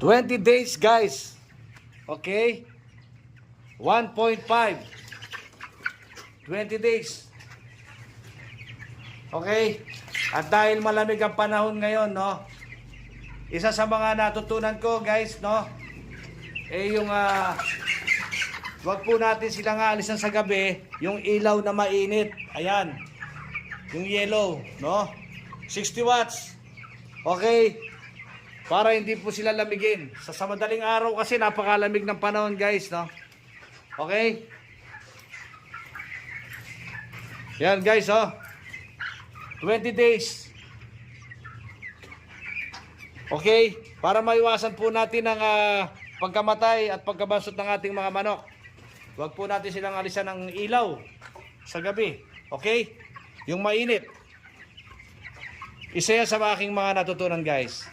20 days guys. Okay? 1.5. 20 days. Okay? At dahil malamig ang panahon ngayon, no? Isa sa mga natutunan ko, guys, no? Yung wag po natin silang aalisan sa gabi, yung ilaw na mainit. Ayan. Yung yellow, no? 60 watts. Okay? Para hindi po sila lamigin. Sa madaling araw kasi napakalamig ng panahon, guys, no? Okay? Yan, guys, oh. 20 days. Okay? Para maiwasan po natin ang pagkamatay at pagkabasot ng ating mga manok. Huwag po natin silang alisan ng ilaw sa gabi. Okay? Yung mainit. Isa yan sa aking mga natutunan, guys.